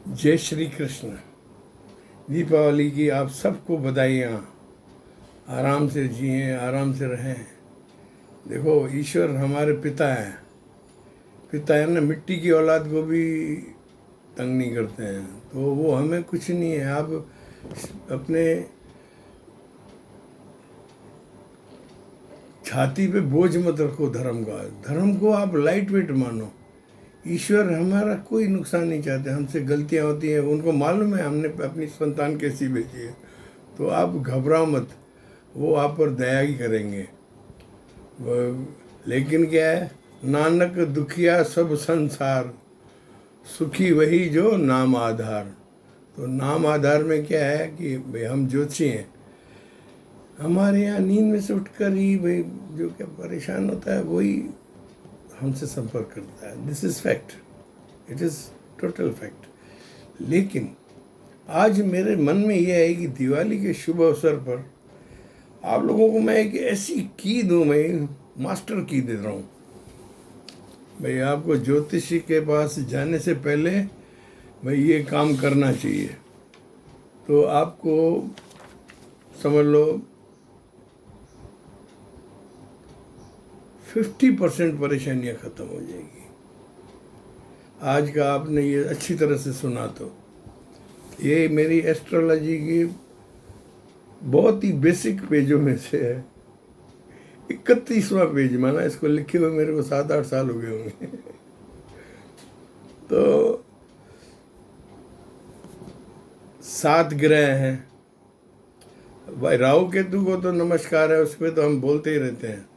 जय श्री कृष्ण। दीपावली की आप सबको बधाइयाँ। आराम से जिएं, आराम से रहें। देखो, ईश्वर हमारे पिता हैं। पिता है ना, मिट्टी की औलाद को भी तंग नहीं करते हैं, तो वो हमें कुछ नहीं है। आप अपने छाती पे बोझ मत रखो धर्म का। धर्म को आप लाइट वेट मानो। ईश्वर हमारा कोई नुकसान नहीं चाहते। हमसे गलतियां होती हैं, उनको मालूम है हमने अपनी संतान कैसी भेजी है। तो आप घबराओ मत, वो आप पर दया ही करेंगे। लेकिन क्या है, नानक दुखिया सब संसार, सुखी वही जो नाम आधार। तो नाम आधार में क्या है कि भाई हम ज्योतिषी हैं। हमारे यहाँ नींद में से उठकर ही भाई जो क्या परेशान होता है वही हमसे संपर्क करता है। This is fact, it is total fact. लेकिन आज मेरे मन में यह है कि दिवाली के शुभ अवसर पर आप लोगों को मैं एक ऐसी की दूँ, मैं मास्टर की दे रहा हूँ। भाई आपको ज्योतिषी के पास जाने से पहले भाई ये काम करना चाहिए। तो आपको समझ लो 50% परेशानियाँ ख़त्म हो जाएगी। आज का आपने ये अच्छी तरह से सुना। तो ये मेरी एस्ट्रोलॉजी की बहुत ही बेसिक पेजों में से है। 31वां पेज माना इसको लिखे हुए मेरे को 7-8 साल हो गए होंगे। तो 7 ग्रह हैं भाई। राहु केतु को तो नमस्कार है, उस पर तो हम बोलते ही रहते हैं।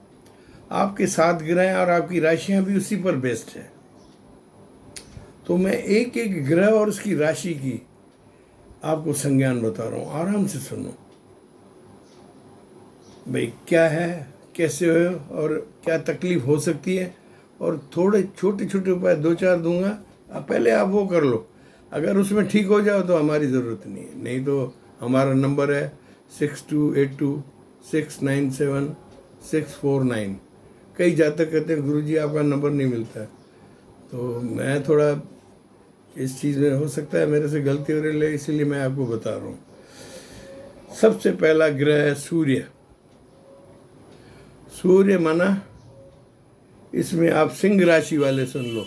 आपके 7 ग्रह हैं और आपकी राशियां भी उसी पर बेस्ड है। तो मैं एक एक ग्रह और उसकी राशि की आपको संज्ञान बता रहा हूँ, आराम से सुनो। भाई क्या है, कैसे हो और क्या तकलीफ हो सकती है, और थोड़े छोटे छोटे उपाय 2-4 दूंगा। पहले आप वो कर लो। अगर उसमें ठीक हो जाओ तो हमारी ज़रूरत नहीं है, नहीं तो हमारा नंबर है 6282697649। कई जातक कहते हैं गुरुजी आपका नंबर नहीं मिलता है। तो मैं थोड़ा इस चीज़ में हो सकता है मेरे से गलती हो रही है, इसीलिए मैं आपको बता रहा हूँ। सबसे पहला ग्रह है सूर्य। सूर्य माना, इसमें आप सिंह राशि वाले सुन लो,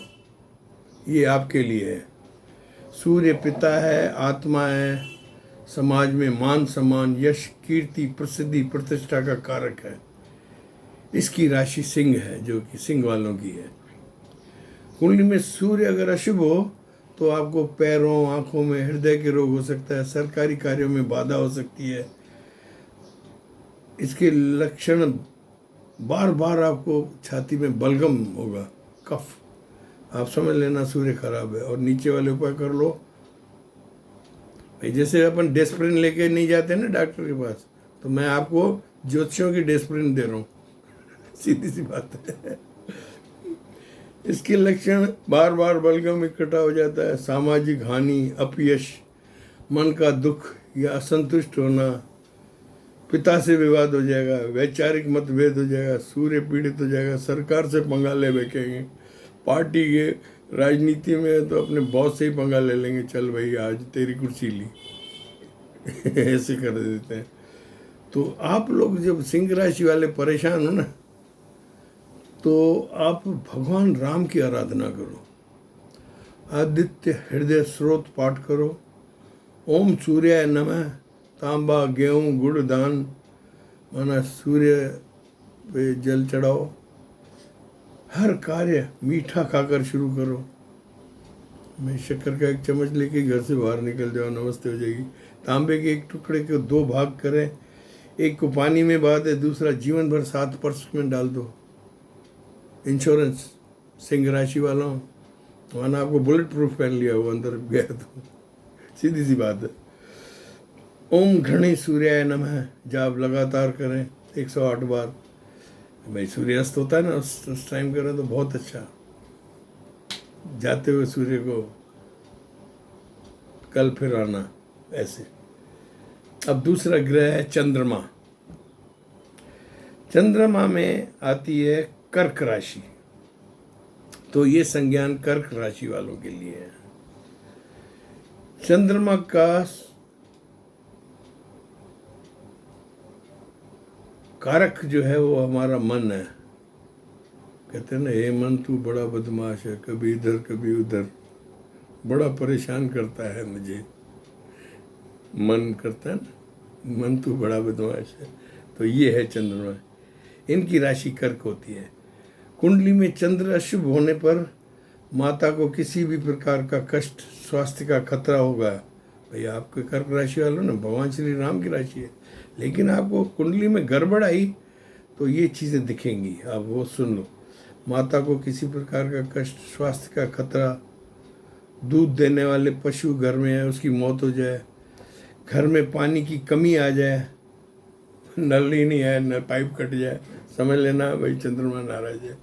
ये आपके लिए है। सूर्य पिता है, आत्मा है, समाज में मान सम्मान, यश, कीर्ति, प्रसिद्धि, प्रतिष्ठा का कारक है। इसकी राशि सिंह है, जो कि सिंह वालों की है। कुंडली में सूर्य अगर अशुभ हो तो आपको पैरों, आंखों में हृदय के रोग हो सकता है, सरकारी कार्यों में बाधा हो सकती है। इसके लक्षण बार बार आपको छाती में बलगम होगा, कफ। आप समझ लेना सूर्य खराब है। और नीचे वाले उपाय कर लो भाई। जैसे अपन डेस्प्रिन लेके नहीं जाते ना डॉक्टर के पास, तो मैं आपको ज्योतिषियों की डेस्प्रिन दे रहा हूँ। सीधी सी बात है। इसके लक्षण बार बार बलगम इकट्ठा हो जाता है, सामाजिक हानि, अपयश, मन का दुख या असंतुष्ट होना, पिता से विवाद हो जाएगा, वैचारिक मतभेद हो जाएगा, सूर्य पीड़ित हो जाएगा, सरकार से पंगा ले बैठेंगे, पार्टी के राजनीति में तो अपने बॉस से ही पंगा ले लेंगे, चल भाई आज तेरी कुर्सी ली। ऐसे कर देते हैं। तो आप लोग जब सिंह राशि वाले परेशान हो ना, तो आप भगवान राम की आराधना करो, आदित्य हृदय स्रोत पाठ करो, ओम सूर्याय नमः, तांबा गेहूँ गुड़ दान, माना सूर्य पे जल चढ़ाओ, हर कार्य मीठा खाकर शुरू करो। मैं शक्कर का 1 चम्मच लेके घर से बाहर निकल जाओ, नमस्ते हो जाएगी। तांबे के 1 टुकड़े को 2 भाग करें, एक को पानी में बहा दे, दूसरा जीवन भर 7 पर्स में डाल दो। इंश्योरेंस सिंह राशि वालों, माना आपको बुलेट प्रूफ पहन लिया वो अंदर गया तो सीधी सी बात है। ओम घृणी सूर्याय नमः जाप लगातार करें 108 बार। भाई सूर्यास्त होता है ना, उस टाइम करें तो बहुत अच्छा। जाते हुए सूर्य को कल फिर आना, ऐसे। अब दूसरा ग्रह है चंद्रमा। चंद्रमा में आती है कर्क राशि। तो ये संज्ञान कर्क राशि वालों के लिए है। चंद्रमा का कारक जो है वो हमारा मन है। कहते हैं ना, हे मन तू बड़ा बदमाश है, कभी इधर कभी उधर, बड़ा परेशान करता है मुझे। मन करता है ना, मन तू बड़ा बदमाश है। तो ये है चंद्रमा, इनकी राशि कर्क होती है। कुंडली में चंद्र अशुभ होने पर माता को किसी भी प्रकार का कष्ट, स्वास्थ्य का खतरा होगा। भाई आपके कर्क राशि वालों ना, भगवान श्री राम की राशि है, लेकिन आपको कुंडली में गड़बड़ आई तो ये चीज़ें दिखेंगी, आप वो सुन लो। माता को किसी प्रकार का कष्ट, स्वास्थ्य का खतरा, दूध देने वाले पशु घर में है उसकी मौत हो जाए, घर में पानी की कमी आ जाए, नल ही नहीं है, न पाइप कट जाए, समझ लेना भाई चंद्रमा नाराज है।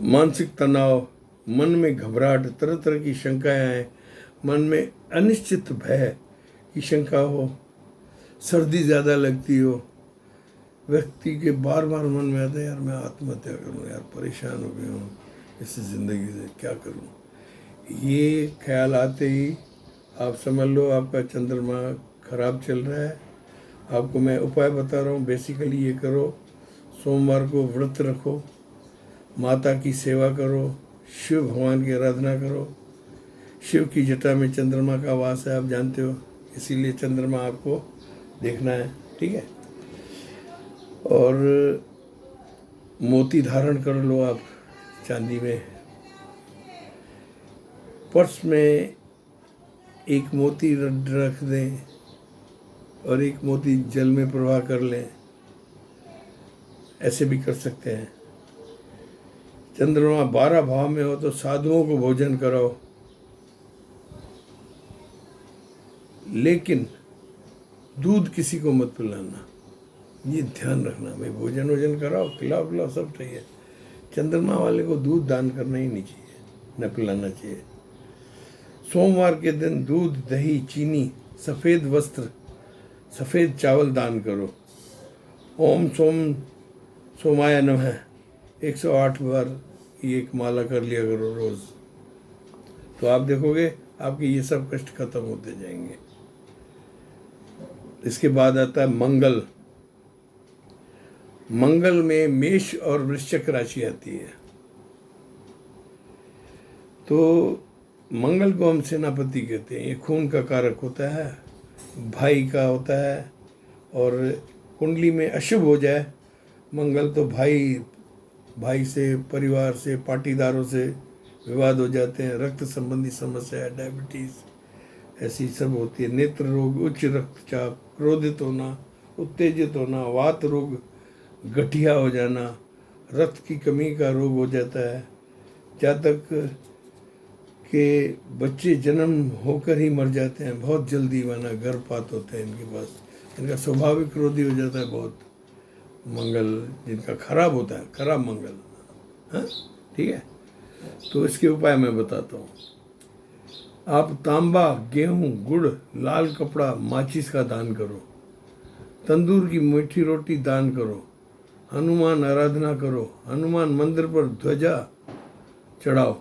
मानसिक तनाव, मन में घबराहट, तरह तरह की शंकाएं आए, मन में अनिश्चित भय की शंका हो, सर्दी ज़्यादा लगती हो, व्यक्ति के बार बार मन में आता है यार मैं आत्महत्या करूं, यार परेशान हो गया हूँ इस ज़िंदगी से, क्या करूं। ये ख्याल आते ही आप समझ लो आपका चंद्रमा खराब चल रहा है। आपको मैं उपाय बता रहा हूँ, बेसिकली ये करो, सोमवार को व्रत रखो, माता की सेवा करो, शिव भगवान की आराधना करो। शिव की जटा में चंद्रमा का वास है, आप जानते हो, इसीलिए चंद्रमा आपको देखना है, ठीक है। और मोती धारण कर लो आप चांदी में, पर्स में एक मोती रख दें और एक मोती जल में प्रवाह कर लें, ऐसे भी कर सकते हैं। चंद्रमा 12 भाव में हो तो साधुओं को भोजन कराओ, लेकिन दूध किसी को मत पिलाना, ये ध्यान रखना। भाई भोजन वोजन कराओ, खिलाओ पिलाओ सब चाहिए, चंद्रमा वाले को दूध दान करना ही नहीं चाहिए, न पिलाना चाहिए। सोमवार के दिन दूध, दही, चीनी, सफ़ेद वस्त्र, सफ़ेद चावल दान करो। ओम सोम सोमाय नमः 108 बार ये एक माला कर लिया करो रोज़, तो आप देखोगे आपके ये सब कष्ट खत्म होते जाएंगे। इसके बाद आता है मंगल। मंगल में मेष और वृश्चिक राशि आती है। तो मंगल को हम सेनापति कहते हैं, ये खून का कारक होता है, भाई का होता है। और कुंडली में अशुभ हो जाए मंगल तो भाई से, परिवार से, पाटीदारों से विवाद हो जाते हैं, रक्त संबंधी समस्या, डायबिटीज़ ऐसी सब होती है, नेत्र रोग, उच्च रक्तचाप, क्रोधित होना, उत्तेजित होना, वात रोग, गठिया हो जाना, रक्त की कमी का रोग हो जाता है, जातक के बच्चे जन्म होकर ही मर जाते हैं बहुत जल्दी, माना गर्भपात होते हैं इनके पास, इनका स्वाभाविक क्रोधी हो जाता है बहुत। मंगल जिनका खराब होता है, खराब मंगल, हाँ ठीक है। तो इसके उपाय मैं बताता हूँ। आप तांबा, गेहूँ, गुड़, लाल कपड़ा, माचिस का दान करो, तंदूर की मीठी रोटी दान करो, हनुमान आराधना करो, हनुमान मंदिर पर ध्वजा चढ़ाओ,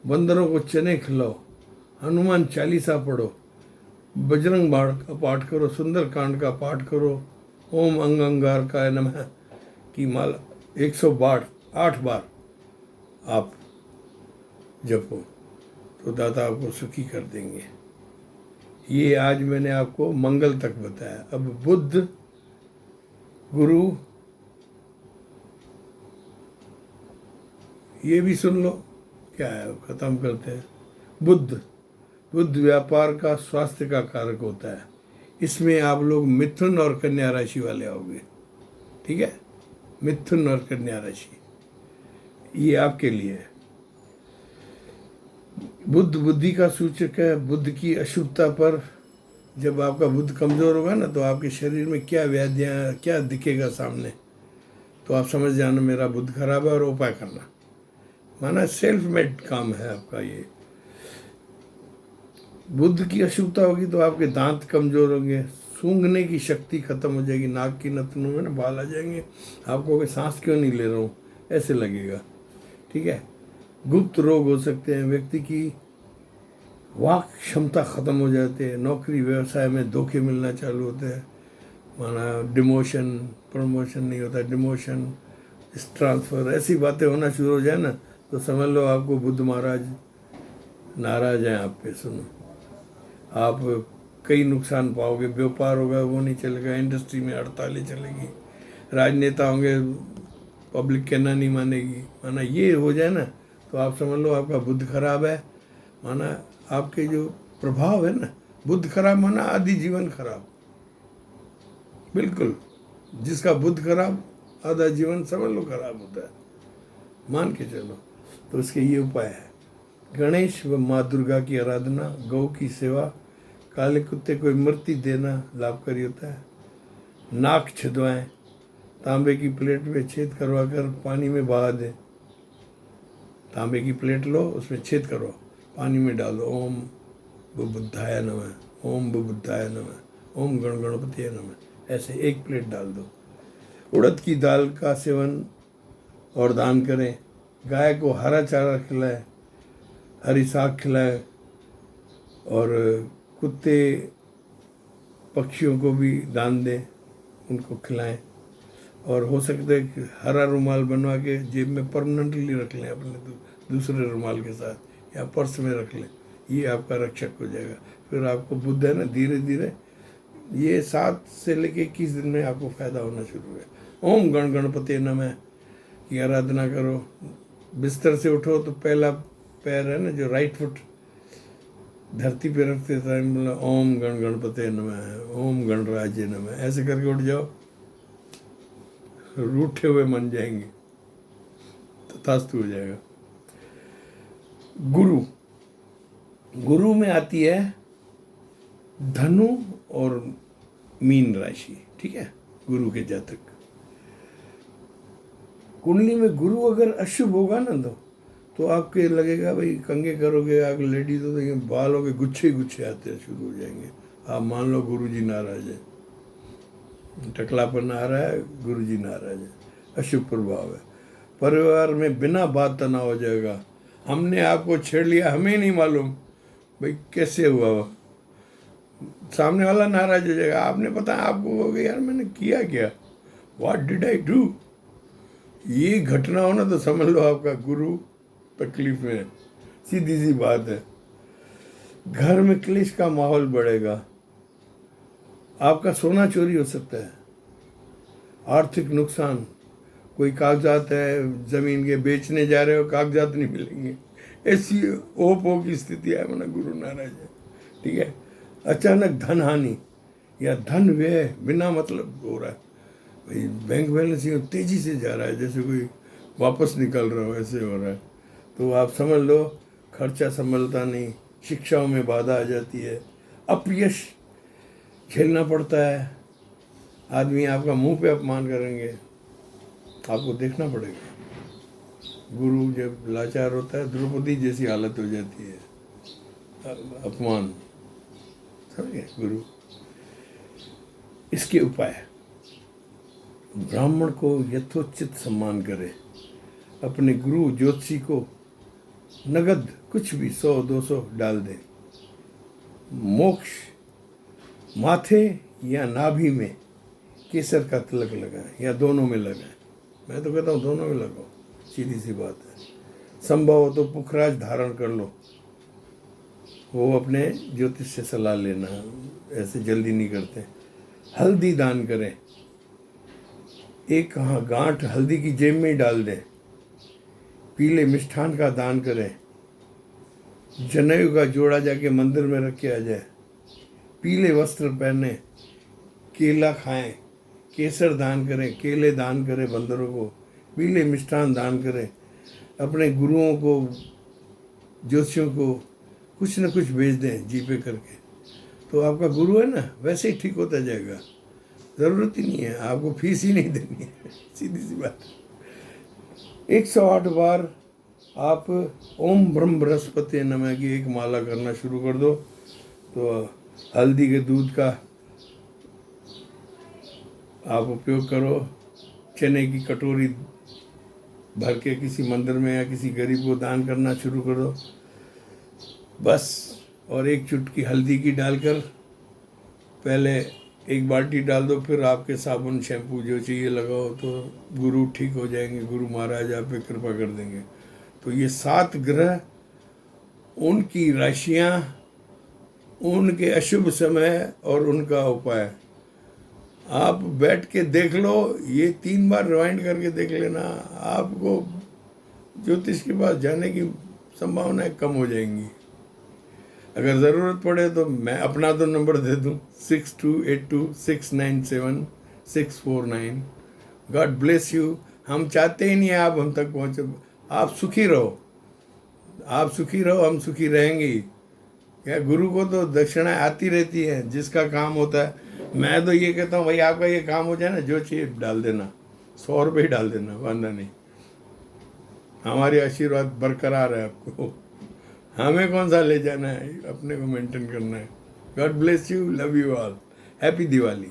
बंदरों को चने खिलाओ, हनुमान चालीसा पढ़ो, बजरंग बाण का पाठ करो, सुंदर कांड का पाठ करो, ओम अंगार का नमः की माला 108 बार आप जपो, तो दाता आपको सुखी कर देंगे। ये आज मैंने आपको मंगल तक बताया। अब बुध, गुरु, ये भी सुन लो, क्या है खत्म करते हैं। बुध व्यापार का, स्वास्थ्य का कारक होता है। इसमें आप लोग मिथुन और कन्या राशि वाले आओगे, ठीक है। मिथुन और कन्या राशि ये आपके लिए है। बुध बुद्धि का सूचक है। बुध की अशुभता पर जब आपका बुध कमजोर होगा ना, तो आपके शरीर में क्या व्याधियां, क्या दिखेगा सामने, तो आप समझ जाना मेरा बुध खराब है और उपाय करना, माना सेल्फ मेड काम है आपका ये। बुध की अशुभता होगी तो आपके दांत कमजोर होंगे, सूंघने की शक्ति खत्म हो जाएगी, नाक की नथनों में ना बाल आ जाएंगे, आपको कि सांस क्यों नहीं ले रहा हूँ ऐसे लगेगा, ठीक है। गुप्त रोग हो सकते हैं, व्यक्ति की वाक क्षमता ख़त्म हो जाती है, नौकरी व्यवसाय में धोखे मिलना चालू होते हैं, माना डिमोशन, प्रमोशन नहीं होता, डिमोशन, इस ट्रांसफ़र, ऐसी बातें होना शुरू हो जाए ना तो समझ लो आपको बुद्ध महाराज नाराज़ हैं आप पे। सुनो, आप कई नुकसान पाओगे, व्यापार होगा वो नहीं चलेगा, इंडस्ट्री में हड़तालें चलेगी, राजनेता होंगे पब्लिक कहना नहीं मानेगी, माना ये हो जाए ना तो आप समझ लो आपका बुद्ध खराब है, माना आपके जो प्रभाव है ना, बुद्ध खराब माना आदि जीवन खराब, बिल्कुल। जिसका बुद्ध खराब आधा जीवन समझ लो खराब होता है, मान के चलो। तो उसके ये उपाय है, गणेश व माँ दुर्गा की आराधना, गौ की सेवा, काले कुत्ते को इमरती देना लाभकारी होता है, नाक छिदवाएं, तांबे की प्लेट में छेद करवा कर पानी में बहा दें, तांबे की प्लेट लो, उसमें छेद करो, पानी में डालो, ओम बुद्धाय नमः, ओम बुद्धाय नमः, ओम गण गणपति नमः, ऐसे एक प्लेट डाल दो। उड़द की दाल का सेवन और दान करें, गाय को हरा चारा खिलाएं, हरी साग खिलाएं, और कुत्ते पक्षियों को भी दान दें, उनको खिलाएं, और हो सकता है कि हरा रुमाल बनवा के जेब में परमानेंटली रख लें अपने दूसरे रुमाल के साथ, या पर्स में रख लें, ये आपका रक्षक हो जाएगा। फिर आपको बुद्ध है ना, धीरे धीरे ये 7 से लेके 21 दिन में आपको फायदा होना शुरू है। ओम गण गणपति नमः की आराधना करो, बिस्तर से उठो तो पहला पैर है ना जो राइट फुट धरती पे रखते टाइम बोला ओम गण गणपति नमः, ओम गणराज्य नमः, ऐसे करके उठ जाओ, रूठे हुए मन जाएंगे, तथास्तु हो जाएगा। गुरु, गुरु में आती है धनु और मीन राशि, ठीक है, गुरु के जातक। कुंडली में गुरु अगर अशुभ होगा ना तो आपके लगेगा भाई कंगे करोगे, आप लेडीज हो तो बालों के गुच्छे गुच्छे आते शुरू हो जाएंगे, आप मान लो गुरु जी नाराज है, टकलापन आ रहा है, गुरु जी नाराज है, अशुभ प्रभाव है। परिवार में बिना बात तनाव हो जाएगा, हमने आपको छेड़ लिया, हमें नहीं मालूम भाई कैसे हुआ वो, सामने वाला नाराज हो जाएगा, आपने पता आपको हो गया यार मैंने किया क्या, व्हाट डिड आई डू, ये घटना हो ना तो समझ लो आपका गुरु तकलीफ में है, सीधी सी बात है। घर में क्लेश का माहौल बढ़ेगा, आपका सोना चोरी हो सकता है, आर्थिक नुकसान, कोई कागजात है ज़मीन के बेचने जा रहे हो, कागजात नहीं मिलेंगे, ऐसी ओपो की स्थिति है, माना गुरु नाराज है, ठीक है। अचानक धन हानि या धन व्यय बिना मतलब हो रहा है, भाई बैंक बैलेंस यूँ तेज़ी से जा रहा है जैसे कोई वापस निकल रहा हो, ऐसे हो रहा है, तो आप समझ लो खर्चा संभलता नहीं, शिक्षाओं में बाधा आ जाती है, अपयश झेलना पड़ता है, आदमी आपका मुंह पे अपमान करेंगे, आपको देखना पड़ेगा। गुरु जब लाचार होता है द्रौपदी जैसी हालत हो जाती है, अपमान, समझे गुरु। इसके उपाय, ब्राह्मण को यथोचित सम्मान करे, अपने गुरु ज्योतिषी को नगद कुछ भी 100-200 डाल दे, मोक्ष माथे या नाभि में केसर का तिलक लगाएं या दोनों में लगाएं, मैं तो कहता हूँ दोनों में लगाओ, सीधी सी बात है। संभव हो तो पुखराज धारण कर लो, वो अपने ज्योतिष से सलाह लेना, ऐसे जल्दी नहीं करते। हल्दी दान करें, एक गांठ हल्दी की जेब में ही डाल दें, पीले मिष्ठान का दान करें, जनेऊ का जोड़ा जाके मंदिर में रख के आ जाए, पीले वस्त्र पहने, केला खाएं, केसर दान करें, केले दान करें बंदरों को, पीले मिष्ठान दान करें, अपने गुरुओं को ज्योतिषियों को कुछ न कुछ भेज दें जीपे करके, तो आपका गुरु है ना वैसे ही ठीक होता जाएगा, ज़रूरत ही नहीं है, आपको फीस ही नहीं देनी है, सीधी सी बात। 108 बार आप ओम ब्रह्म बृहस्पति नमः की एक माला करना शुरू कर दो, तो हल्दी के दूध का आप उपयोग करो, चने की कटोरी भर के किसी मंदिर में या किसी गरीब को दान करना शुरू करो, बस और एक चुटकी हल्दी की डालकर पहले एक बाल्टी डाल दो, फिर आपके साबुन शैम्पू जो चाहिए लगाओ, तो गुरु ठीक हो जाएंगे, गुरु महाराज आप पे कृपा कर देंगे। तो ये 7 ग्रह, उनकी राशियां, उनके अशुभ समय और उनका उपाय आप बैठ के देख लो। ये 3 बार रिवाइंड करके देख लेना, आपको ज्योतिष के पास जाने की संभावनाएं कम हो जाएंगी। अगर ज़रूरत पड़े तो मैं अपना तो नंबर दे दूँ, 6282697649। God bless you. हम चाहते ही नहीं आप हम तक पहुँचे, आप सुखी रहो, आप सुखी रहो, हम सुखी रहेंगे ही। क्या गुरु को तो दक्षिणाएं आती रहती है, जिसका काम होता है। मैं तो ये कहता हूँ भाई, आपका ये काम हो जाए ना, जो चाहिए डाल देना, 100 रुपये ही डाल देना, वादा नहीं। हमारे आशीर्वाद बरकरार है आपको, हमें कौन सा ले जाना है, अपने को मेंटेन करना है। God bless you, love you all, happy Diwali.